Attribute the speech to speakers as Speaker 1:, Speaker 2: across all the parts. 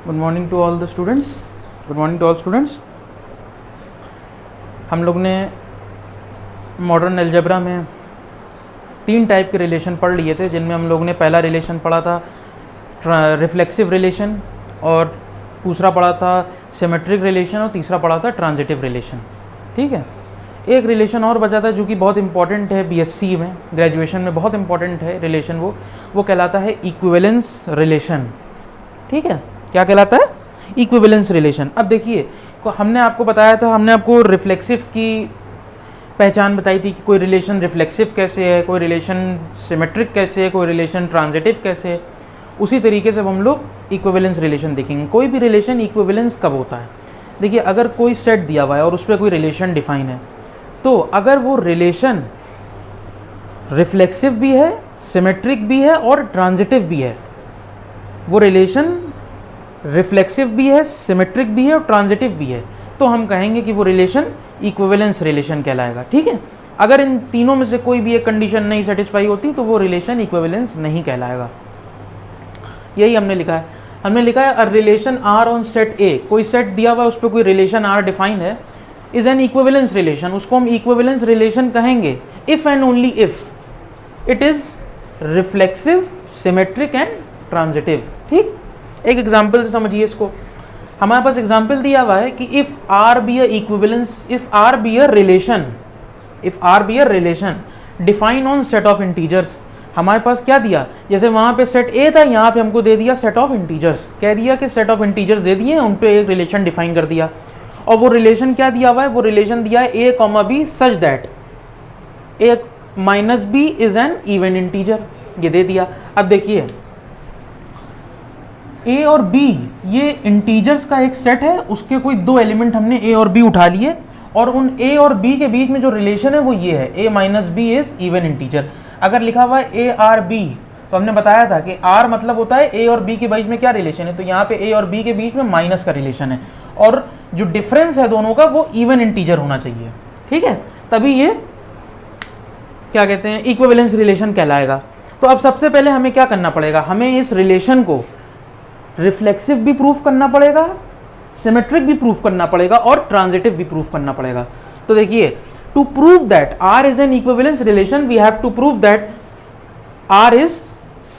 Speaker 1: Good morning to all the students. Good morning to all students. हम लोग ने modern algebra में 3 type के रिलेशन पढ़ लिए थे, जिनमें हम लोग ने पहला रिलेशन पढ़ा था रिफ्लेक्सिव रिलेशन, और दूसरा पढ़ा था सिमेट्रिक रिलेशन, और तीसरा पढ़ा था ट्रांजिटिव रिलेशन। ठीक है, एक रिलेशन और बचा था जो कि बहुत इंपॉर्टेंट है, बीएससी में ग्रेजुएशन में बहुत इंपॉर्टेंट है रिलेशन, वो कहलाता है इक्विवेलेंस रिलेशन। ठीक है, क्या कहलाता है? Equivalence relation. अब देखिए, हमने आपको बताया था, हमने आपको रिफ्लेक्सिव की पहचान बताई थी कि कोई रिलेशन रिफ्लेक्सिव कैसे है, कोई रिलेशन सिमेट्रिक कैसे है, कोई रिलेशन ट्रांजिटिव कैसे है। उसी तरीके से हम लोग इक्विवेलेंस रिलेशन देखेंगे। कोई भी रिलेशन इक्विवेलेंस कब होता है? देखिए, अगर कोई सेट दिया हुआ है और उस पर कोई रिलेशन डिफाइन है, तो अगर वो रिलेशन रिफ्लेक्सिव भी है, सिमेट्रिक भी है और ट्रांजिटिव भी है, वो रिलेशन रिफ्लेक्सिव भी है, सिमेट्रिक भी है और ट्रांजिटिव भी है, तो हम कहेंगे कि वो रिलेशन इक्विवेलेंस रिलेशन कहलाएगा। ठीक है, अगर इन तीनों में से कोई भी एक कंडीशन नहीं सेटिस्फाई होती तो वो रिलेशन इक्विवेलेंस नहीं कहलाएगा। यही हमने लिखा है। हमने लिखा है a relation R on set A, कोई सेट दिया हुआ है, उस पर कोई रिलेशन आर डिफाइन है, इज एन इक्विवेलेंस रिलेशन। उसको हम इक्विवेलेंस रिलेशन कहेंगे if and only if it is reflexive, symmetric and transitive. ठीक, एक एग्जाम्पल से समझिए इसको। हमारे पास एग्जाम्पल दिया हुआ है कि if are be a equivalence, if are be a relation, if are be a relation define on set of integers. हमारे पास क्या दिया, जैसे वहां पे सेट ए था, यहाँ पे हमको दे दिया सेट ऑफ इंटीजर्स। कह दिया कि सेट ऑफ इंटीजर्स दे दिए, उन पे एक रिलेशन डिफाइन कर दिया, और वो रिलेशन क्या दिया हुआ है? वो रिलेशन दिया है A comma B such that A minus B is an even integer, ये दे दिया। अब देखिए, ए और बी ये इंटीजर्स का एक सेट है, उसके कोई 2 एलिमेंट हमने ए और बी उठा लिए, और उन ए और बी के बीच में जो रिलेशन है वो ये है, A minus B is even integer. अगर लिखा हुआ है ए आर बी, तो हमने बताया था कि आर मतलब होता है ए और बी के बीच में क्या रिलेशन है, तो यहाँ पे ए और बी के बीच में माइनस का रिलेशन है, और जो डिफरेंस है दोनों का वो इवन इंटीजर होना चाहिए। ठीक है, तभी ये क्या कहते हैं, इक्विवेलेंस रिलेशन कहलाएगा। तो अब सबसे पहले हमें क्या करना पड़ेगा? हमें इस रिलेशन को रिफ्लेक्सिव भी प्रूफ करना पड़ेगा, सिमेट्रिक भी प्रूफ करना पड़ेगा, और ट्रांजिटिव भी प्रूफ करना पड़ेगा। तो देखिए, to prove that R is an equivalence relation we have to prove that R is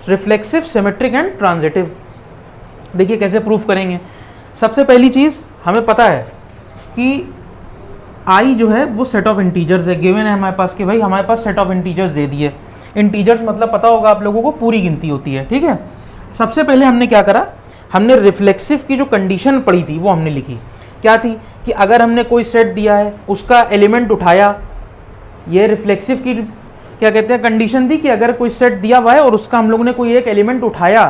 Speaker 1: reflexive, symmetric and transitive. देखिए कैसे प्रूफ करेंगे। सबसे पहली चीज हमें पता है कि आई जो है वो सेट ऑफ इंटीजर्स है, गिवन है हमारे पास कि भाई हमारे पास सेट ऑफ इंटीजर्स दे दिए। इंटीजर्स मतलब पता होगा आप लोगों को, पूरी गिनती होती है। ठीक है, सबसे पहले हमने क्या करा, हमने रिफ्लेक्सिव की जो कंडीशन पढ़ी थी वो हमने लिखी। क्या थी कि अगर हमने कोई सेट दिया है, उसका एलिमेंट उठाया, ये रिफ्लेक्सिव की क्या कहते हैं कंडीशन थी कि अगर कोई सेट दिया हुआ है और उसका हम लोगों ने कोई एक एलिमेंट उठाया,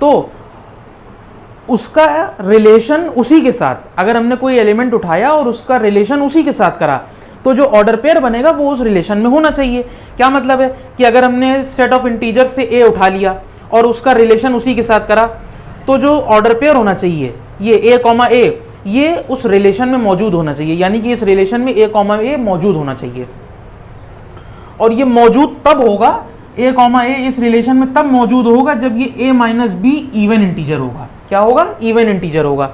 Speaker 1: तो उसका रिलेशन उसी के साथ, अगर हमने कोई एलिमेंट उठाया और उसका रिलेशन उसी के साथ करा, तो जो ऑर्डर पेयर बनेगा वो उस रिलेशन में होना चाहिए। क्या मतलब है कि अगर हमने सेट ऑफ इंटीजर से ए उठा लिया और उसका रिलेशन उसी के साथ करा, तो जो ऑर्डर पेयर होना चाहिए ये ए कॉमा ए, ये उस रिलेशन में मौजूद होना चाहिए, यानी कि इस रिलेशन में ए कॉमा ए मौजूद होना चाहिए। और ये मौजूद तब होगा, ए कॉमा ए इस रिलेशन में तब मौजूद होगा जब ये A minus B even integer होगा। क्या होगा? इवन इंटीजर होगा।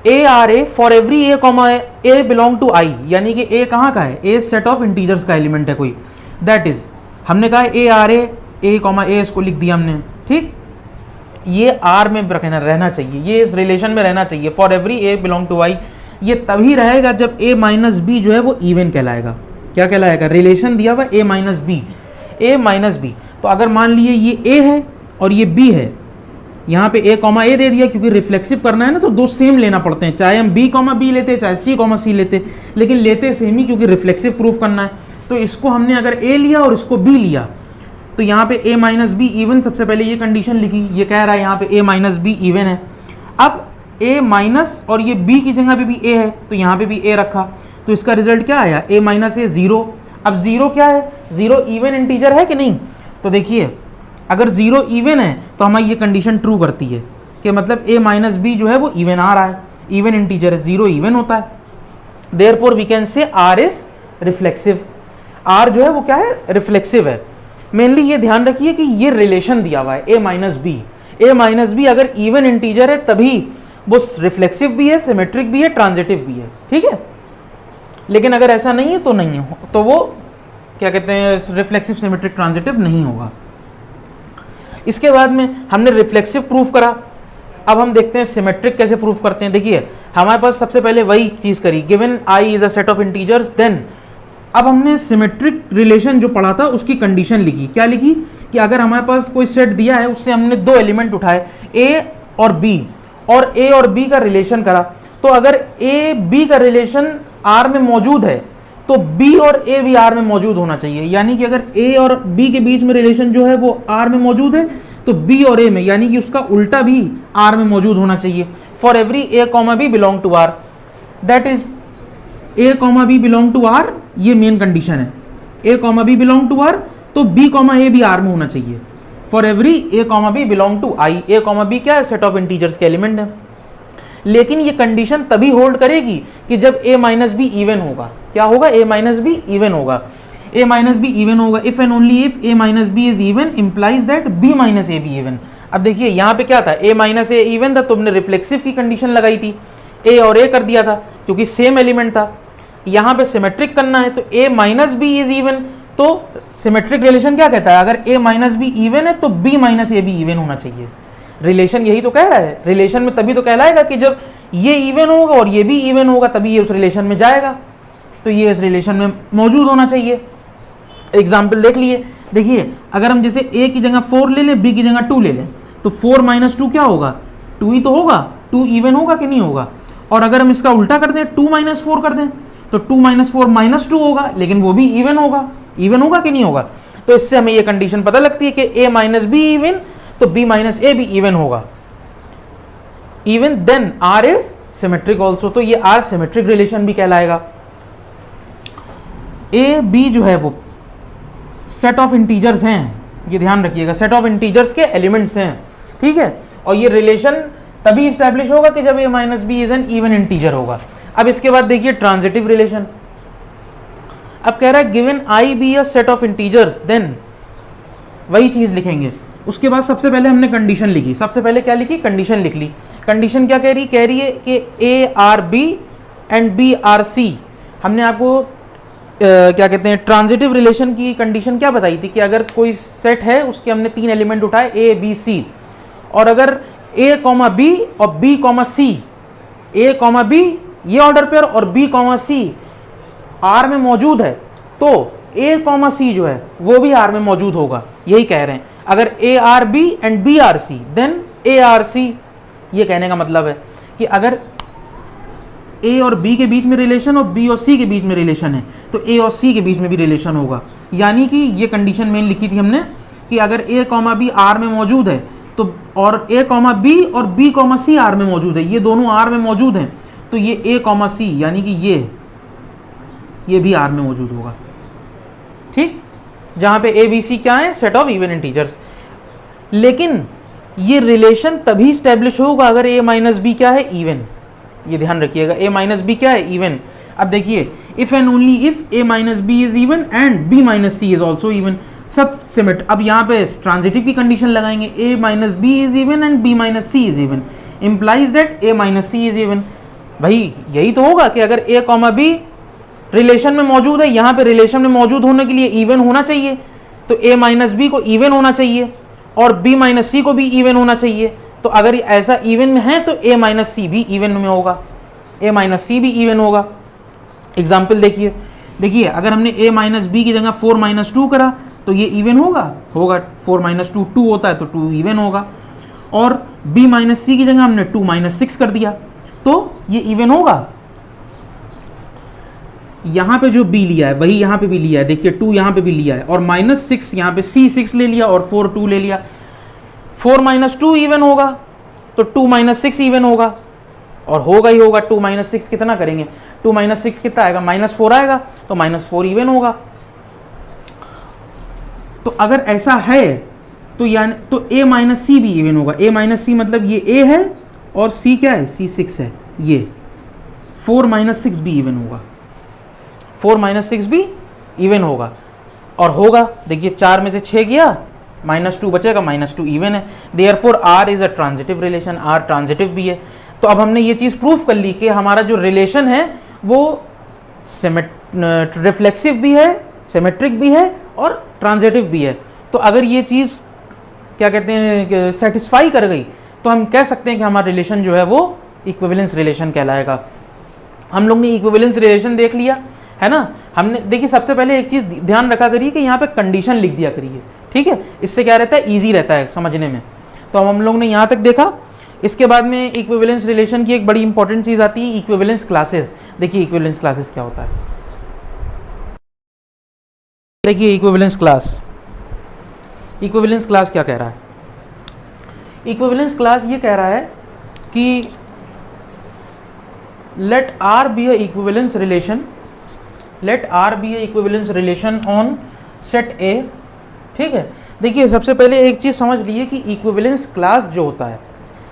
Speaker 1: A R A for every A comma A belong to I, यानी कि ए कहाँ का है? ए सेट ऑफ इंटीजर्स का एलिमेंट है कोई, दैट इज हमने कहा ए आर ए कॉमा ए, इसको लिख दिया हमने। ठीक, ये आर में रहना चाहिए, ये इस रिलेशन में रहना चाहिए। For every A belong to I, ये तभी रहेगा जब ए माइनस बी जो है वो इवन कहलाएगा। क्या कहलाएगा? रिलेशन दिया हुआ ए माइनस बी, ए माइनस बी। तो अगर मान लिए ये ए है और ये बी है, यहाँ पे ए कॉमा ए दे दिया, क्योंकि रिफ्लेक्सिव करना है ना, तो 2 सेम लेना पड़ते हैं, चाहे हम बी कॉमा बी लेते, चाहे सी कॉमा सी लेते, लेकिन लेते सेम ही, क्योंकि रिफ्लेक्सिव प्रूफ करना है। तो इसको हमने अगर ए लिया और इसको बी लिया, तो यहाँ पे ए माइनस बी इवन, सबसे पहले ये कंडीशन लिखी, ये कह रहा है यहाँ पे ए माइनस बी इवन है। अब ए माइनस और ये बी की जगह पे भी ए है, तो यहाँ पे भी ए रखा, तो इसका रिजल्ट क्या आया? ए माइनस ए 0। अब 0 क्या है? 0 इवन इंटीजर है कि नहीं? तो देखिए, अगर 0 इवन है तो हमारी ये कंडीशन ट्रू करती है कि मतलब ए माइनस बी जो है वो इवन आ रहा है, इवन इंटीजर है, 0 इवन होता है। Therefore we can say R is reflexive. R जो है वो क्या है? रिफ्लेक्सिव है। मेनली ये ध्यान रखिए कि ये रिलेशन दिया हुआ है A minus B, A minus B अगर इवन इंटीजर है तभी वो रिफ्लेक्सिव भी है, सिमेट्रिक भी है, ट्रांजिटिव भी है, ठीक है। लेकिन अगर ऐसा नहीं है तो नहीं है, तो वो क्या कहते हैं, रिफ्लेक्सिव, सिमेट्रिक, ट्रांजिटिव नहीं होगा। इसके बाद में हमने रिफ्लेक्सिव प्रूफ करा। अब हम देखते हैं सिमेट्रिक कैसे प्रूफ करते हैं। देखिए हमारे पास सबसे पहले वही चीज करी, given I is a set of integers, then अब हमने सिमेट्रिक रिलेशन जो पढ़ा था उसकी कंडीशन लिखी। क्या लिखी कि अगर हमारे पास कोई सेट दिया है, उससे हमने दो एलिमेंट उठाए ए और बी, और ए और बी का रिलेशन करा, तो अगर ए बी का रिलेशन आर में मौजूद है तो बी और ए भी आर में मौजूद होना चाहिए। यानी कि अगर ए और बी के बीच में रिलेशन जो है वो आर में मौजूद है तो बी और ए में, यानी कि उसका उल्टा भी आर में मौजूद होना चाहिए। For every A comma B belong to R, that is A comma B belong to R, ये मेन कंडीशन है। A comma B belong to R तो बी कॉमा ए भी आर में होना चाहिए। For every A comma B belong to I, A comma B क्या है, set of integers के एलिमेंट है। लेकिन ये कंडीशन तभी होल्ड करेगी कि जब ए माइनस बी इवन होगा। क्या होगा, ए माइनस बी इवन होगा। ए माइनस बी इवन होगा if and only if A minus B is even implies that b minus a b even. अब देखिए यहाँ पे क्या था, ए माइनस ए इवन था, तुमने रिफ्लेक्सिव की कंडीशन लगाई थी, ए और ए कर दिया था क्योंकि सेम एलिमेंट था। यहाँ पे सिमेट्रिक करना है तो ए माइनस बी इज इवन, तो सिमेट्रिक रिलेशन क्या कहता है, अगर ए माइनस बी इवन है तो बी माइनस ए भी इवन होना चाहिए। रिलेशन यही तो कह रहा है, रिलेशन में तभी तो कहलाएगा कि जब ये इवन होगा और ये भी इवन होगा तभी ये उस रिलेशन में जाएगा, तो ये इस रिलेशन में मौजूद होना चाहिए। एग्जाम्पल देख लिए, देखिए अगर हम जैसे ए की जगह 4 ले लें, बी की जगह 2 ले लें, तो 4 माइनस 2 क्या होगा, 2 ही तो होगा। 2 इवन होगा कि नहीं होगा। और अगर हम इसका उल्टा कर दें, 2 माइनस 4 कर दें, तो 2 माइनस 4 माइनस 2 होगा, लेकिन वो भी इवन होगा। इवन होगा कि नहीं होगा। तो इससे हमें ये कंडीशन पता लगती है कि ए माइनस बी इवन तो बी माइनस ए भी इवन होगा। Even then R is symmetric also, तो ये आर सिमेट्रिक रिलेशन भी कहलाएगा। ए बी जो है वो सेट ऑफ इंटीजर्स हैं, ये ध्यान रखिएगा, सेट ऑफ इंटीजर्स के एलिमेंट्स हैं, ठीक है। और ये रिलेशन तभी स्टैब्लिश होगा कि जब A minus B is an even integer होगा। अब इसके बाद देखिए ट्रांजिटिव रिलेशन। अब कह रहा है given I be a set of integers, then वही चीज लिखेंगे। उसके बाद सबसे पहले हमने कंडीशन लिखी। सबसे पहले क्या लिखी, कंडीशन लिख ली। कंडीशन क्या कह रही है कि a R b and b R c. हमने आपको क्या कहते हैं, ट्रांजिटिव रिलेशन की कंडीशन क्या बताई थी कि अगर कोई सेट है उसके हमने 3 एलिमेंट उठाए ए बी सी, और अगर ए कॉमा बी और बी कॉमा सी, ए कॉमा बी ये ऑर्डर पेयर और बी कॉमा सी आर में मौजूद है, तो ए कॉमा सी जो है वो भी आर में मौजूद होगा। यही कह रहे हैं, अगर a R b and b R c then a R c. ये कहने का मतलब है कि अगर ए और बी के बीच में रिलेशन और बी और सी के बीच में रिलेशन है तो ए और सी के बीच में भी रिलेशन होगा। यानी कि ये कंडीशन मेन लिखी थी हमने कि अगर ए कॉमा बी आर में मौजूद है तो, और ए कॉमा बी और बी कॉमा सी आर में मौजूद है, ये दोनों आर में मौजूद हैं, तो ये ए कॉमा सी यानी कि ये भी आर में मौजूद होगा, ठीक। जहां पे ए बी सी क्या है, सेट ऑफ इवन इंटीजर्स। लेकिन ये रिलेशन तभी स्टैब्लिश होगा अगर ए माइनस बी क्या है, इवन। ये ध्यान रखिएगा, ए माइनस बी क्या है, इवन। अब देखिए if and only if A minus B is even and B minus C is also even, सब सिमेट। अब यहाँ पे ट्रांजिटिव की कंडीशन लगाएंगे, A minus B is even and B minus C is even implies that A minus C is even. भाई यही तो होगा कि अगर ए कॉमा बी रिलेशन में मौजूद है, यहाँ पे रिलेशन में मौजूद होने के लिए इवन होना चाहिए, तो ए माइनस बी को इवन होना चाहिए और बी माइनस सी को भी इवन होना चाहिए। तो अगर ऐसा इवन में है तो ए माइनस सी भी इवन में होगा, ए माइनस सी भी इवन होगा। एग्जाम्पल देखिए अगर हमने ए माइनस बी की जगह 4 माइनस 2 करा तो ये इवन होगा। 4 माइनस 2 2 होता है तो 2 इवन होगा। और बी माइनस सी की जगह हमने 2 माइनस 6 कर दिया तो ये इवन होगा। यहाँ पे जो b लिया है वही यहाँ पे भी लिया है, देखिए 2 यहाँ पे भी लिया है और माइनस 6 यहाँ पे c 6 ले लिया और 4 2 ले लिया। 4 माइनस 2 इवन होगा तो 2 माइनस 6 इवन होगा, और होगा ही होगा। 2 माइनस 6 कितना करेंगे, 2 माइनस 6 कितना आएगा, -4 आएगा, तो -4 इवन होगा। तो अगर ऐसा है तो यानी तो a माइनस सी भी इवन होगा। a माइनस सी मतलब ये a है और c क्या है, c 6 है। ये 4 माइनस 6 भी इवन होगा, 4 माइनस 6 भी इवन होगा। और होगा देखिए 4 में से 6 गया -2 बचेगा, -2 इवन है, therefore R is a transitive relation, R transitive भी है। तो अब हमने ये चीज़ प्रूफ कर ली कि हमारा जो रिलेशन है वो रिफ्लेक्सिव भी है, सिमेट्रिक भी है और ट्रांजिटिव भी है। तो अगर ये चीज़ क्या कहते हैं सेटिस्फाई कर गई तो हम कह सकते हैं कि हमारा रिलेशन जो है वो इक्विवेलेंस रिलेशन कहलाएगा। हम लोग ने इक्विवेलेंस रिलेशन देख लिया है ना। हमने देखिए सबसे पहले एक चीज़ ध्यान रखा करिए कि यहाँ पे कंडीशन लिख दिया करिए, ठीक है, इससे क्या रहता है, ईजी रहता है समझने में। तो हम लोग ने यहाँ तक देखा। इसके बाद में इक्विवेलेंस रिलेशन की एक बड़ी इंपॉर्टेंट चीज़ आती है इक्विवेलेंस क्लासेस। देखिए इक्विवेलेंस क्लासेस क्या होता है, देखिए इक्विवेलेंस क्लास, इक्विवेलेंस क्लास क्या कह रहा है। इक्विवेलेंस क्लास ये कह रहा है कि let R be a equivalence relation, let R be a equivalence relation on set A, ठीक है। देखिए सबसे पहले एक चीज़ समझ लीजिए कि इक्विवेलेंस क्लास जो होता है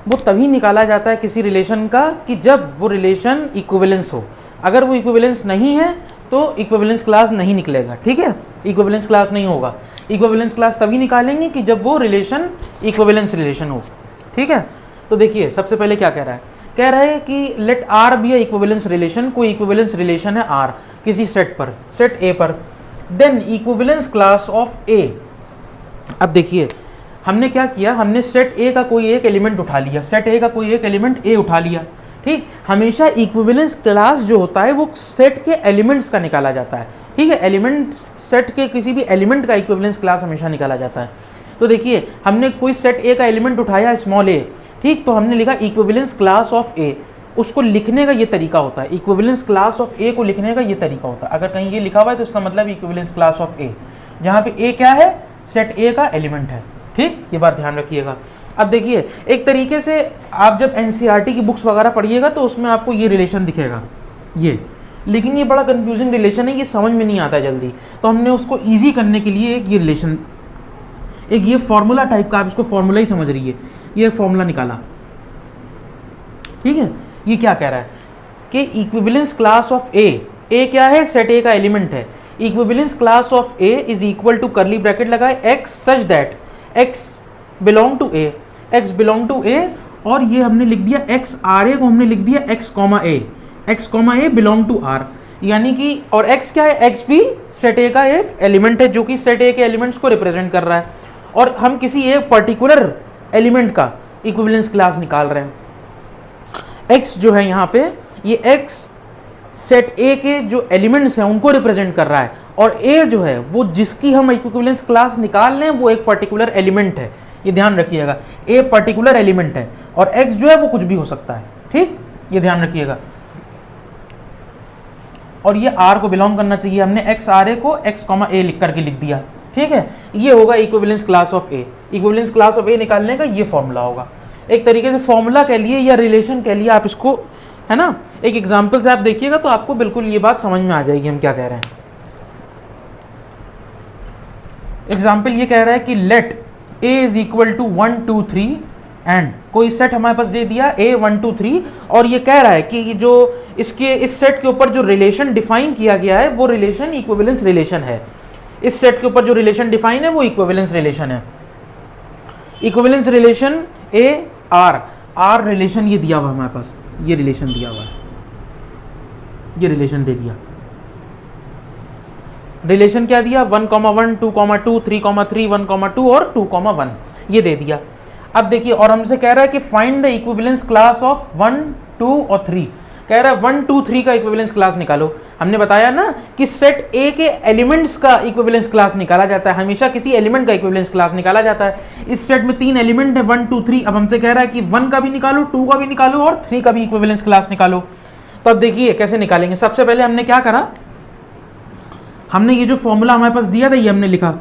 Speaker 1: वो तभी निकाला जाता है किसी रिलेशन का कि जब वो रिलेशन इक्विवेलेंस हो। अगर वो इक्विवेलेंस नहीं है तो इक्विवेलेंस क्लास नहीं निकलेगा, ठीक है, इक्विवेलेंस क्लास नहीं होगा। इक्विवेलेंस क्लास तभी निकालेंगे कि जब वो रिलेशन इक्विवेलेंस रिलेशन हो, ठीक है। तो देखिए सबसे पहले क्या कह रहा है, कह रहा है कि let R be a equivalence relation, कोई इक्विवेलेंस रिलेशन है आर किसी सेट पर, सेट ए पर, then equivalence class of A. अब देखिए हमने क्या किया, हमने सेट ए का कोई एक एलिमेंट उठा लिया, सेट ए का कोई एक एलिमेंट ए उठा लिया, ठीक। हमेशा इक्विवेलेंस क्लास जो होता है वो सेट के एलिमेंट्स का निकाला जाता है, ठीक है, एलिमेंट सेट के किसी भी एलिमेंट का इक्विवेलेंस क्लास हमेशा निकाला जाता है। तो देखिए हमने कोई सेट ए का एलिमेंट उठाया स्मॉल ए, ठीक, तो हमने लिखा इक्विवेलेंस क्लास ऑफ ए। उसको लिखने का ये तरीका होता है, इक्विवेलेंस क्लास ऑफ ए को लिखने का ये तरीका होता है। अगर कहीं ये लिखा हुआ है तो इसका मतलब इक्विवेलेंस क्लास ऑफ ए, जहाँ पे ए क्या है, सेट ए का एलिमेंट है, ठीक, ये बात ध्यान रखिएगा। अब देखिए एक तरीके से आप जब एनसीईआरटी की बुक्स वगैरह पढ़िएगा तो उसमें आपको ये रिलेशन दिखेगा ये, लेकिन ये बड़ा कंफ्यूजिंग रिलेशन है, ये समझ में नहीं आता जल्दी। तो हमने उसको ईजी करने के लिए एक ये रिलेशन, एक ये फॉर्मूला टाइप का, आप इसको फॉर्मूला ही समझ रही है, ये फॉर्मूला निकाला, ठीक है। ये क्या कह रहा है कि equivalence class of A, A क्या है, सेट ए का एलिमेंट है, equivalence class of A is equal to curly bracket लगाए X such that x belong to A, X belong to A, और ये हमने लिख दिया एक्स आर ए को हमने लिख दिया x comma a, x comma A belong to R, यानी कि, और एक्स क्या है, एक्स भी सेट ए का एक एलिमेंट है जो कि सेट ए के एलिमेंट्स को रिप्रेजेंट कर रहा है, और हम किसी एक पर्टिकुलर एलिमेंट का इक्विवेलेंस क्लास निकाल रहे हैं। x जो है यहाँ पे, ये x सेट a के जो एलिमेंट्स हैं उनको रिप्रेजेंट कर रहा है, और a जो है वो जिसकी हम इक्विवेलेंस क्लास निकाल रहे हैं वो एक पर्टिकुलर एलिमेंट है, ये ध्यान रखिएगा, a पर्टिकुलर एलिमेंट है, और x जो है वो कुछ भी हो सकता है, ठीक, ये ध्यान रखिएगा। और ये r को बिलोंग करना चाहिए, हमने x आर ए को x कॉमा a लिख करके लिख दिया, ठीक है। ये होगा equivalence class of A. Equivalence class of A निकालने का ये फॉर्मूला होगा, एक तरीके से फॉर्मूला कह लिए या रिलेशन कह लिए आप इसको, है ना। एक एग्जांपल से आप देखिएगा तो आपको बिल्कुल ये बात समझ में आ जाएगी हम क्या कह रहे हैं। एग्जांपल ये कह रहा है कि let a is equal to 1 2 3 and कोई सेट हमारे पास दे दिया a 1 2 3, और ये कह रहा है कि जो इसके इस सेट के ऊपर जो रिलेशन डिफाइन किया गया है वो रिलेशन इक्विवेलेंस रिलेशन है। इस सेट के ऊपर जो रिलेशन डिफाइन है वो इक्विवेलेंस रिलेशन है। Equivalence relation a R, R relation ये दिया हुआ हमारे पास, ये रिलेशन दिया हुआ है, ये रिलेशन दे दिया। रिलेशन क्या दिया, 1, 1, 2, 2, 3, 3, 1, 2 और 2, 1 ये दे दिया। अब देखिए और हमसे कह रहा है कि find the equivalence class of 1, 2 और 3, कह रहा है 1, 2, 3 का इक्विवेलेंस क्लास निकालो। हमने बताया ना कि सेट ए के एलिमेंट्स का इक्विवेलेंस क्लास निकाला जाता है, हमेशा किसी एलिमेंट का इक्विवेलेंस क्लास निकाला जाता है। इस सेट में 3 एलिमेंट है 1 2 3। अब हमसे कह रहा है कि 1 का भी निकालो, 2 का भी निकालो और 3 का भी इक्विवेलेंस क्लास निकालो। तो अब देखिए कैसे निकालेंगे। सबसे पहले हमने क्या करा, हमने ये जो फॉर्मूला हमारे पास दिया था ये हमने लिखा,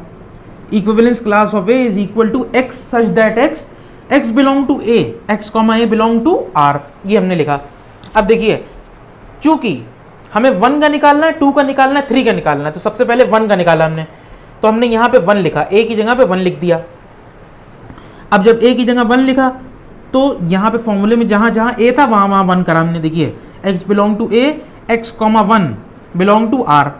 Speaker 1: equivalence class of A is equal to x such that x belong to A, x comma A belong to R, ये हमने लिखा। अब देखिए चूंकि हमें 1 का निकालना है, 2 का निकालना है, 3 का निकालना है, तो सबसे पहले 1 का निकाला हमने, तो हमने यहाँ पे 1 लिखा, ए की जगह पे 1 लिख दिया। अब जब ए की जगह 1 लिखा तो यहाँ पे फॉर्मूले में जहाँ जहाँ ए था वहाँ वहाँ 1 करा हमने। देखिए x belong to A, x comma 1 belong to R.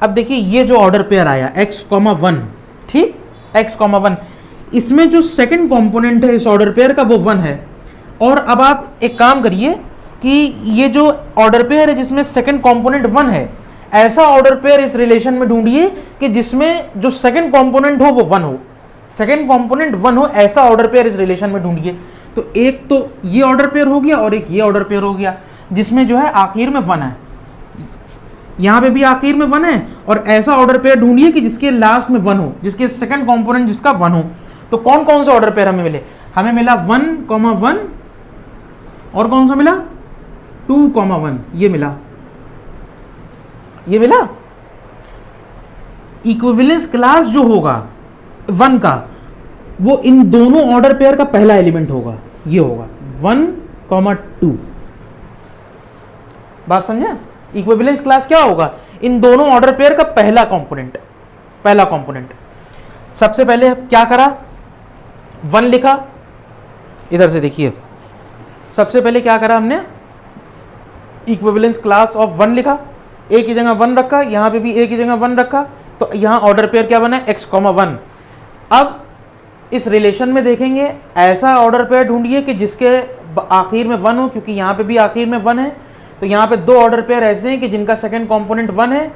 Speaker 1: अब देखिए ये जो ऑर्डर पेयर आया एक्स कॉमा 1, ठीक, x, 1। इसमें जो सेकंड कंपोनेंट है इस ऑर्डर पेयर का वो 1 है। और अब आप एक काम करिए कि ये जो ऑर्डर पेयर है जिसमें सेकंड कंपोनेंट 1 है, ऐसा ऑर्डर पेयर इस रिलेशन में ढूंढिए कि जिसमें जो सेकंड कंपोनेंट हो वो 1 हो, सेकंड कंपोनेंट 1 हो, ऐसा ऑर्डर पेयर इस रिलेशन में ढूंढिए। तो एक तो ये ऑर्डर पेयर हो गया और एक ये ऑर्डर पेयर हो गया जिसमें जो है आखिर में 1 है, यहां पे भी आखिर में 1 है। और ऐसा ऑर्डर पेयर ढूंढिए कि जिसके लास्ट में 1 हो, जिसके सेकंड कंपोनेंट जिसका 1 हो। तो कौन कौन सा ऑर्डर पेयर हमें मिले? हमें मिला 1, 1 और कौन सा मिला? 2, 1 ये मिला, ये मिला। इक्विवेलेंस क्लास जो होगा 1 का वो इन दोनों ऑर्डर पेयर का पहला एलिमेंट होगा, ये होगा 1, 2। बात समझा? इक्विवेलेंस क्लास क्या होगा? इन दोनों ऑर्डर पेयर का पहला कंपोनेंट। सबसे पहले क्या करा? 1 लिखा, इधर से देखिए, सबसे पहले क्या करा हमने? इक्विवेलेंस क्लास ऑफ 1 लिखा, ए की जगह 1 रखा, यहां पे भी ए की जगह 1 रखा, तो यहां ऑर्डर पेयर क्या बना? x, 1। अब इस रिलेशन में देखेंगे ऐसा ऑर्डर पेयर ढूंढिए कि जिसके आखिर में 1 हो, क्योंकि यहां पे भी आखिर में 1 है। तो यहां पे दो ऑर्डर पेयर ऐसे हैं कि जिनका सेकंड कंपोनेंट 1 है,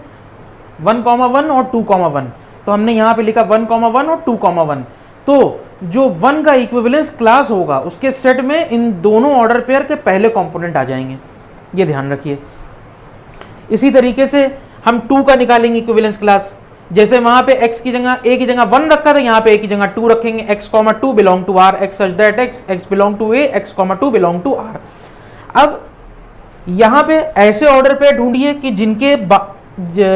Speaker 1: 1, 1 और 2, 1। तो हमने यहां पे लिखा 1, 1 और 2, 1। तो जो 1 का इक्विवेलेंस क्लास होगा उसके सेट में इन दोनों ऑर्डर पेयर के पहले कंपोनेंट आ जाएंगे, ये ध्यान रखिए। इसी तरीके से हम 2 का निकालेंगे इक्विवेलेंस क्लास। जैसे वहां पे x की जगह a की जगह 1 रखा था, यहां पे a की जगह 2 रखेंगे। x, 2 belong to r, x such that x belong to a, x, 2 belong to r। अब यहां पे ऐसे ऑर्डर पेयर ढूंढिए कि जिनके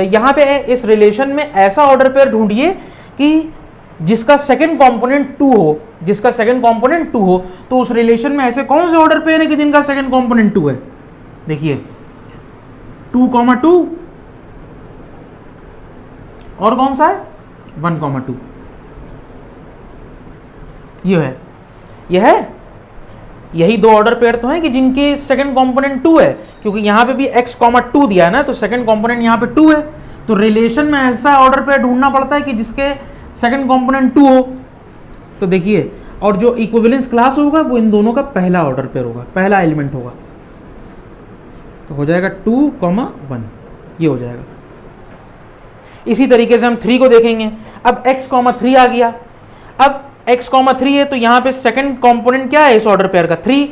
Speaker 1: यहां पे इस रिलेशन में ऐसा ऑर्डर पेयर ढूंढिए कि जिसका सेकंड कंपोनेंट 2 हो, जिसका सेकंड कंपोनेंट 2 हो। तो उस रिलेशन में ऐसे कौन से ऑर्डर पेयर है कि जिनका सेकंड कंपोनेंट 2 है? देखिए 2, 2 और कौन सा है? 1, 2। ये है, यही दो ऑर्डर पेयर तो हैं कि जिनके सेकंड कंपोनेंट 2 है, क्योंकि यहां पे भी x, 2 दिया है ना, तो सेकंड कंपोनेंट यहां पे 2 है। तो रिलेशन में ऐसा ऑर्डर पेयर ढूंढना पड़ता है कि जिसके सेकंड कंपोनेंट 2 हो। तो देखिए, और जो इक्विवेलेंस क्लास होगा वो इन दोनों का पहला ऑर्डर पेयर होगा, पहला एलिमेंट होगा। तो हो जाएगा 2, 1, ये हो जाएगा। इसी तरीके से हम 3 को देखेंगे। अब x, 3 आ गया। अब x, 3 है तो यहां पे सेकंड कंपोनेंट क्या है इस ऑर्डर पेयर का? 3।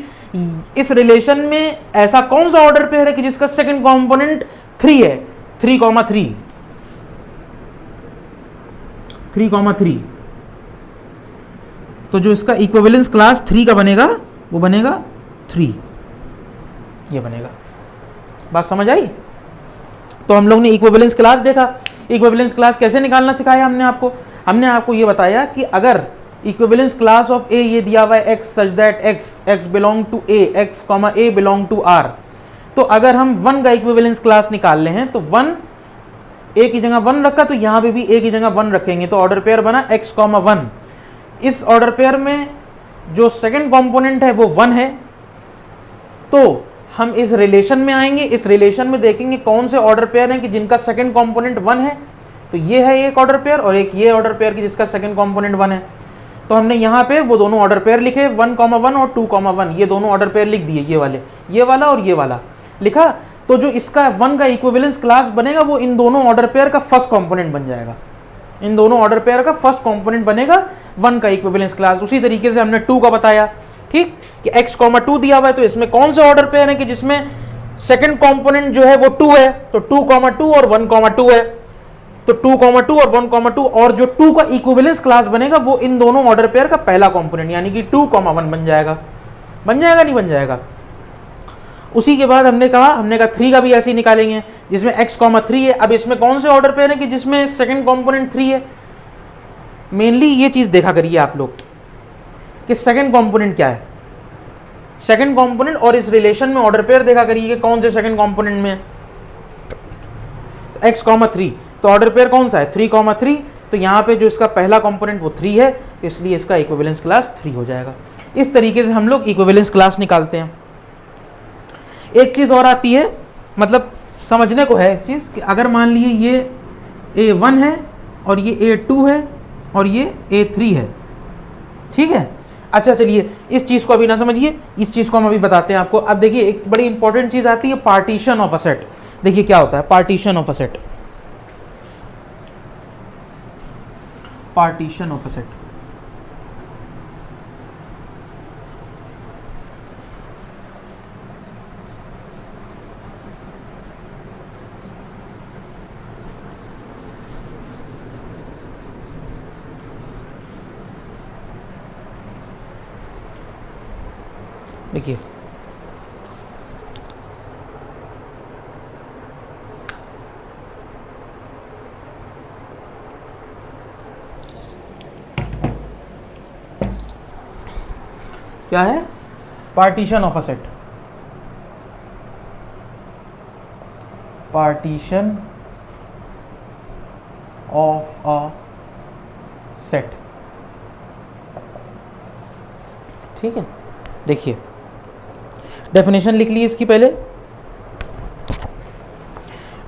Speaker 1: इस रिलेशन में ऐसा कौन सा ऑर्डर पेयर है कि जिसका सेकंड कंपोनेंट 3 है? 3, 3। तो जो इसका इक्विवेलेंस क्लास 3 का बनेगा वो बनेगा 3, ये बनेगा। बात समझ आई? तो हम लोग ने इक्विवेलेंस क्लास देखा। इक्विवेलेंस क्लास कैसे निकालना सिखाया हमने आपको ये बताया कि अगर इक्विवेलेंस क्लास ऑफ ए ये दिया हुआ है x such that x belong to a, x, a belong to r। तो अगर हम 1 का इक्विवेलेंस क्लास निकाल रहे हैं तो 1 a की जगह 1 रखा, तो यहां पे भी a की जगह 1 रखेंगे, तो ऑर्डर पेयर बना x, 1। इस ऑर्डर पेयर में जो सेकंड कंपोनेंट है वो 1 है। तो हम इस रिलेशन में आएंगे, इस रिलेशन में देखेंगे कौन से ऑर्डर पेयर हैं कि जिनका सेकंड कंपोनेंट 1 है। तो ये है एक ऑर्डर पेयर और एक ये ऑर्डर पेयर की जिसका सेकंड कंपोनेंट 1 है। तो हमने यहाँ पे वो दोनों ऑर्डर पेयर लिखे, 1, 1 और 2, 1, ये दोनों ऑर्डर पेयर लिख दिए, ये वाला और ये वाला लिखा। तो जो इसका 1 का इक्विवेलेंस क्लास बनेगा वो इन दोनों ऑर्डर पेयर का फर्स्ट कंपोनेंट बन जाएगा, इन दोनों ऑर्डर पेयर का फर्स्ट कंपोनेंट बनेगा 1 का इक्विवेलेंस क्लास। उसी तरीके से हमने 2 का बताया, ठीक, कि x, 2 दिया हुआ है, तो इसमें कौन से ऑर्डर पेयर है कि जिसमें सेकंड कंपोनेंट जो है वो 2 है? तो 2, 2 और 1, 2 है। तो 2, 2 और 1, 2 और जो 2 का इक्विवेलेंस क्लास बनेगा वो इन दोनों ऑर्डर पेयर का पहला कंपोनेंट यानी कि 2, 1 बन जाएगा। नहीं बन जाएगा? उसी के बाद हमने कहा 3 का भी ऐसे ही निकालेंगे जिसमें x, 3 है। अब इसमें कौन से ऑर्डर पेयर है कि जिसमें सेकंड कंपोनेंट 3 है? मेनली ये चीज देखा करिए आप लोग कि सेकंड कंपोनेंट क्या है, सेकंड कंपोनेंट, और इस रिलेशन में ऑर्डर पेयर देखा करिए कि कौन से सेकंड कंपोनेंट में है। x, 3, तो ऑर्डर पेयर कौन सा है? 3, 3। तो यहाँ पे जो इसका पहला कंपोनेंट वो 3 है, इसलिए इसका इक्विवेलेंस क्लास 3 हो जाएगा। इस तरीके से हम लोग इक्विवेलेंस क्लास निकालते हैं। एक चीज और आती है, मतलब समझने को है एक चीज कि अगर मान लीजिए ये A1 है और ये A2 है और ये A3 है, ठीक है। अच्छा चलिए इस चीज़ को अभी ना समझिए, इस चीज़ को हम अभी बताते हैं आपको। अब देखिए एक बड़ी इंपॉर्टेंट चीज़ आती है पार्टीशन ऑफ अ सेट। देखिए क्या होता है partition of a set, partition of a set. देखिए क्या है partition of a set, partition of a set, ठीक है। देखिए डेफिनेशन लिख ली इसकी, पहले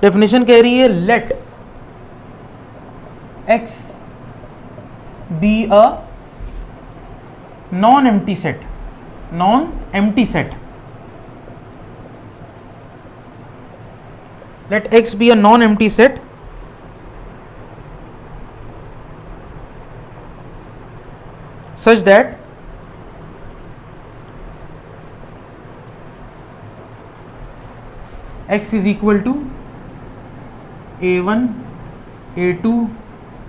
Speaker 1: डेफिनेशन कह रही है let x be a non empty set, non empty set, let x be a non-empty set such that x is equal to a1 a2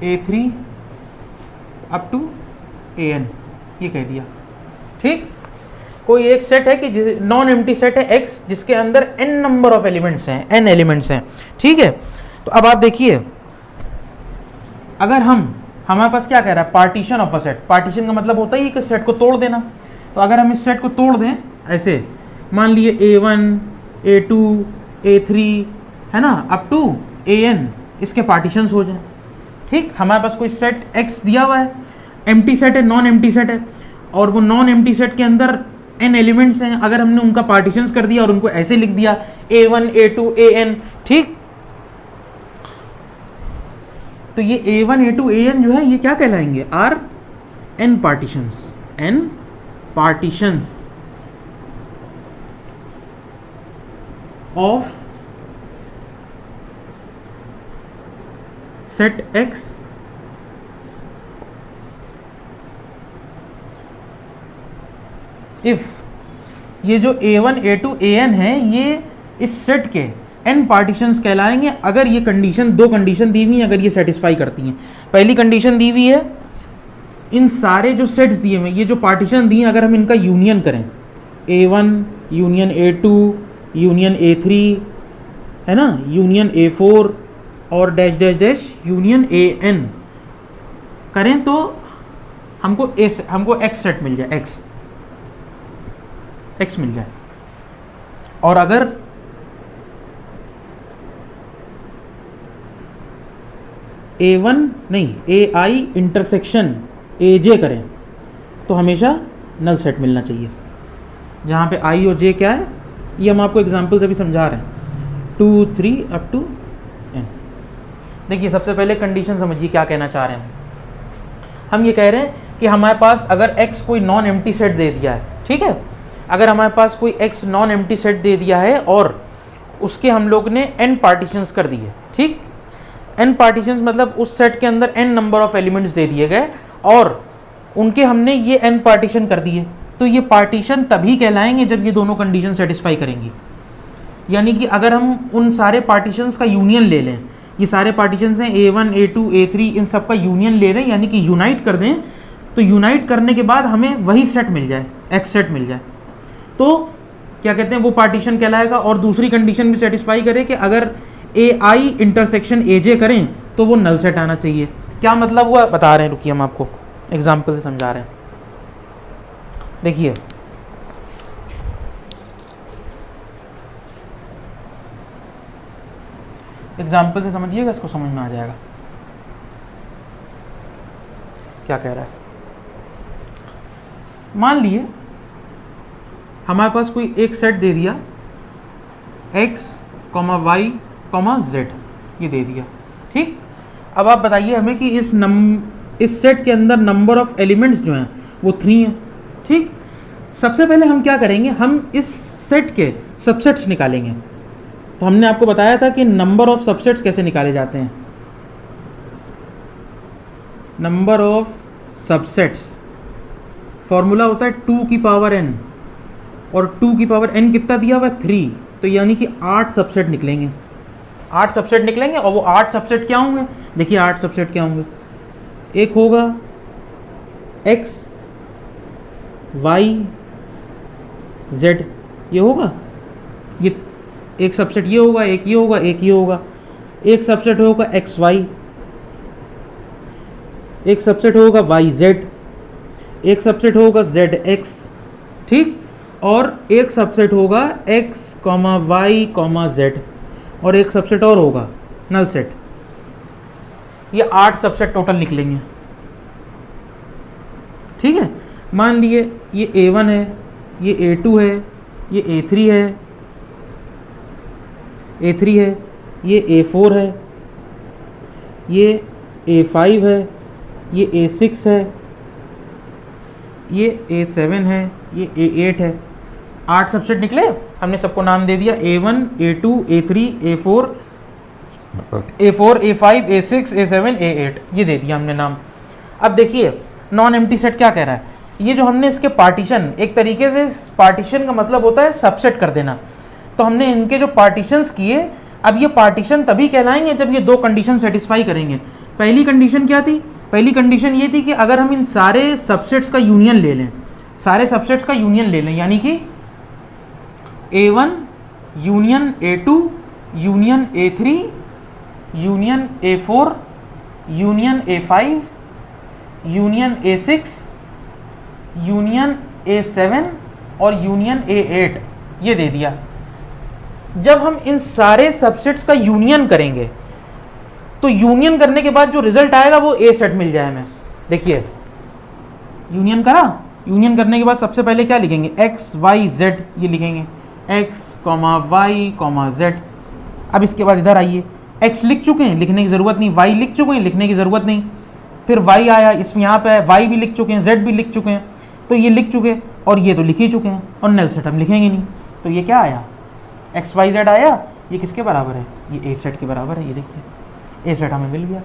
Speaker 1: a3 up to an, ये कह दिया, ठीक। कोई एक सेट है कि नॉन एम्प्टी सेट है x जिसके अंदर n नंबर ऑफ एलिमेंट्स हैं, n एलिमेंट्स हैं, ठीक है। तो अब आप देखिए अगर हमारे पास क्या कह रहा है partition of a set, partition का मतलब होता ही कि सेट को तोड़ देना। तो अगर हम इस सेट को तोड़ दें ऐसे, मान लिए a1 a2 a3 है ना अप टू an, इसके पार्टीशंस हो जाएं, ठीक। हमारे पास कोई सेट x दिया हुआ है, एम्प्टी सेट है, नॉन एम्प्टी सेट है, और वो नॉन एम्प्टी सेट के अंदर n एलिमेंट्स हैं। अगर हमने उनका पार्टीशंस कर दिया और उनको ऐसे लिख दिया a1 a2 an, ठीक। तो ये a1 a2 an जो है ये क्या कहलाएंगे, R n partitions, n partitions of set x if ये जो a1 a2 an है ये इस सेट के n पार्टीशंस कहलाएंगे अगर ये कंडीशन, दो कंडीशन दी हुई हैं, अगर ये सेटिस्फाई करती हैं। पहली कंडीशन दी हुई है इन सारे जो सेट्स दिए हुए, ये जो पार्टीशन दिए, अगर हम इनका यूनियन करें a1 union a2 union a3 है ना, यूनियन a4 और dash dash dash union an करें तो हमको x सेट मिल जाए, x मिल जाए। और अगर a1 नहीं ai इंटरसेक्शन aj करें तो हमेशा नल सेट मिलना चाहिए, जहाँ पे i और j क्या है ये हम आपको एग्जाम्पल से भी समझा रहे हैं, 2 3 अप टू n। देखिए सबसे पहले कंडीशन समझिए क्या कहना चाह रहे हैं हम ये कह रहे हैं कि हमारे पास अगर x कोई नॉन एम्प्टी सेट दे दिया है, ठीक है, अगर हमारे पास कोई x नॉन एम्प्टी सेट दे दिया है और उसके हम लोग ने n पार्टीशंस कर दिए, ठीक। n पार्टीशंस मतलब उस सेट के अंदर n number of elements they दिए गए और उनके हमने ये n पार्टीशन कर दिए, तो ये पार्टीशन तभी कहलाएंगे जब ये दोनों कंडीशन सेटिस्फाई करेंगी। यानी कि अगर हम उन सारे पार्टीशंस का यूनियन ले लें, ये सारे पार्टीशंस हैं a1 a2 a3, इन सब का यूनियन ले लें यानी कि यूनाइट कर दें, तो यूनाइट करने के बाद हमें वही सेट मिल जाए, x सेट मिल जाए, तो क्या कहते हैं वो पार्टीशन कहलाएगा। और दूसरी कंडीशन भी सेटिस्फाई करे कि अगर ai इंटरसेक्शन aj करें तो वो नल सेट आना चाहिए। क्या मतलब हुआ बता रहे हैं, रुकिए हम आपको एग्जाम्पल से समझा रहे हैं। देखिए एग्जाम्पल से समझिएगा, इसको समझ में आ जाएगा क्या कह रहा है। मान लिए हमारे पास कोई एक सेट दे दिया x, y, z, ये दे दिया, ठीक। अब आप बताइए हमें कि इस इस सेट के अंदर नंबर ऑफ एलिमेंट्स जो हैं वो 3 हैं। ठीक, सबसे पहले हम क्या करेंगे, हम इस सेट के सबसेट्स निकालेंगे। तो हमने आपको बताया था कि नंबर ऑफ सबसेट्स कैसे निकाले जाते हैं। नंबर ऑफ सबसेट्स फॉर्मूला होता है 2 की पावर n, और 2 की पावर n कितना दिया हुआ है 3, तो यानी कि 8 सबसेट निकलेंगे। 8 सबसेट निकलेंगे, और वो 8 सबसेट क्या होंगे, देखिए 8 सबसेट क्या होंगे। एक होगा x y z, ये होगा, ये एक सबसेट ये होगा, एक ये होगा, एक ये होगा। एक सबसेट होगा एक्स वाई, एक सबसेट होगा वाई जेड, एक सबसेट होगा जेड एक्स। ठीक, और एक सबसेट होगा x comma y comma z, और एक सबसेट और होगा नल सेट। ये 8 सबसेट टोटल निकलेंगे। ठीक है, मान लिए ये A1 है, ये A2 है, ये A3 है, A3 है, ये A4 है, ये A5 है, ये A6 है, ये A7 है, ये A8 है। 8 सबसेट निकले, हमने सबको नाम दे दिया A1, A2, A3, A4, A5, A6, A7, A8, ये दे दिया हमने नाम। अब देखिए नॉन एम्प्टी सेट क्या कह रहा है, ये जो हमने इसके पार्टीशन, एक तरीके से पार्टीशन का मतलब होता है सबसेट कर देना। तो हमने इनके जो पार्टीशंस किए, अब ये पार्टीशन तभी कहलाएंगे जब ये 2 कंडीशन सेटिस्फाई करेंगे। पहली कंडीशन क्या थी, पहली कंडीशन ये थी कि अगर हम इन सारे सबसेट्स का यूनियन ले लें, सारे सबसेट्स का यूनियन ले लें, यानी कि A1 union A2 union A3 union A4 union A5 union A6 union A7 और यूनियन A8, ये दे दिया। जब हम इन सारे सबसेट्स का यूनियन करेंगे तो यूनियन करने के बाद जो रिजल्ट आएगा वो ए सेट मिल जाए हमें। देखिए यूनियन करा, यूनियन करने के बाद सबसे पहले क्या लिखेंगे, एक्स वाई जेड, ये लिखेंगे x comma y comma z. अब इसके बाद इधर आइए, एक्स लिख चुके हैं, लिखने की ज़रूरत नहीं, वाई लिख चुके हैं, लिखने की ज़रूरत नहीं, फिर वाई आया, इसमें यहाँ पे है, वाई भी लिख चुके हैं, जेड भी लिख चुके हैं, तो ये लिख चुके, और ये तो लिख ही चुके हैं, और नल सेट हम लिखेंगे नहीं। तो ये क्या आया, एक्स वाई जेड आया, ये किसके बराबर है, ये ए सेट के बराबर है। ये देखिए ए सेट हमें मिल गया।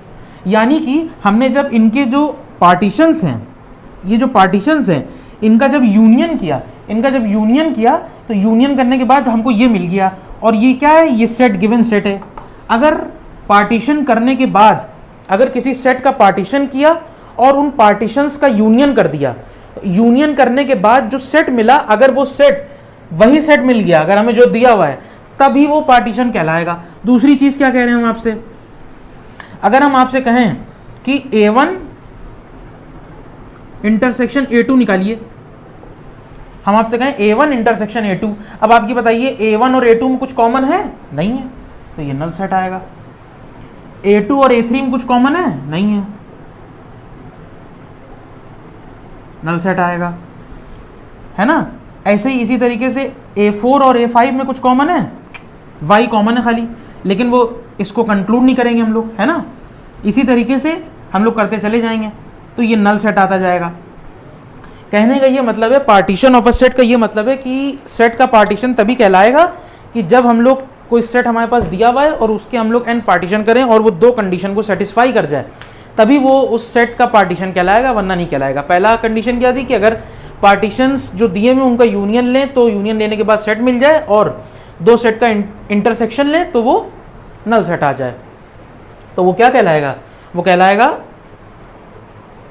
Speaker 1: यानी कि हमने जब इनके जो पार्टीशंस हैं, ये जो पार्टीशंस हैं, इनका जब यूनियन किया, तो यूनियन करने के बाद हमको ये मिल गया। और ये क्या है, ये सेट गिवन सेट है। अगर पार्टीशन करने के बाद, अगर किसी सेट का पार्टीशन किया और उन पार्टीशंस का यूनियन कर दिया, यूनियन करने के बाद जो सेट मिला, अगर वो सेट वही सेट मिल गया, अगर हमें जो दिया हुआ है, तभी वो पार्टीशन कहलाएगा। दूसरी चीज क्या कह रहे हैं हम आपसे, अगर हम आपसे कहें कि A1 इंटरसेक्शन A2 निकालिए, हम आपसे कहें A1 इंटरसेक्शन A2, अब आप ये बताइए A1 और A2 में कुछ कॉमन है, नहीं है, तो ये नल सेट आएगा। A2 और A3 में कुछ कॉमन है, नहीं है, नल सेट आएगा, है ना। ऐसे ही इसी तरीके से A4 और A5 में कुछ कॉमन है, Y कॉमन है खाली, लेकिन वो इसको कंक्लूड नहीं करेंगे हम लोग, है ना। इसी तरीके से हम लोग करते चले जाएंगे, तो ये नल सेट आता जाएगा। कहने का ये मतलब है, पार्टीशन ऑफ अ सेट का ये मतलब है कि सेट का पार्टीशन तभी कहलाएगा कि जब हम लोग कोई सेट हमारे पास दिया हुआ है और उसके हम लोग n पार्टीशन करें और वो 2 कंडीशन को सेटिस्फाई कर जाए, तभी वो उस सेट का पार्टीशन कहलाएगा, वरना नहीं कहलाएगा। पहला कंडीशन क्या थी कि अगर पार्टीशंस जो दिए हुए उनका यूनियन लें, तो यूनियन लेने के बाद सेट मिल जाए, और 2 सेट का इंटरसेक्शन लें तो वो नल सेट आ जाए, तो वो क्या कहलाएगा, वो कहलाएगा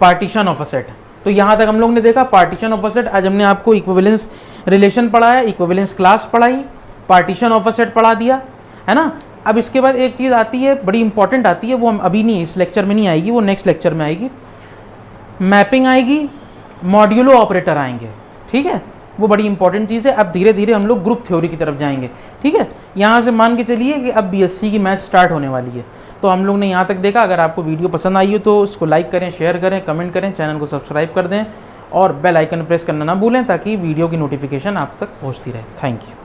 Speaker 1: पार्टीशन ऑफ अ सेट। तो यहाँ तक हम लोग ने देखा पार्टीशन ऑफ अ सेट। आज हमने आपको इक्विवेलेंस रिलेशन पढ़ाया, इक्विवेलेंस क्लास पढ़ाई, पार्टीशन ऑफ अ सेट पढ़ा दिया, है ना। अब इसके बाद एक चीज़ आती है, बड़ी इंपॉर्टेंट आती है, वो हम अभी नहीं, इस लेक्चर में नहीं आएगी, वो नेक्स्ट लेक्चर में आएगी। मैपिंग आएगी, मॉड्यूलो ऑपरेटर आएंगे, ठीक है, वो बड़ी इंपॉर्टेंट चीज़ है। अब धीरे धीरे हम लोग ग्रुप थ्योरी की तरफ जाएंगे, ठीक है। यहाँ से मान के चलिए कि अब बीएससी की मैथ स्टार्ट होने वाली है, तो हम लोग ने यहाँ तक देखा। अगर आपको वीडियो पसंद आई हो तो उसको लाइक करें, शेयर करें, कमेंट करें, चैनल को सब्सक्राइब कर दें और बेल आइकन प्रेस करना ना भूलें, ताकि वीडियो की नोटिफिकेशन आप तक पहुँचती रहे। Thank you.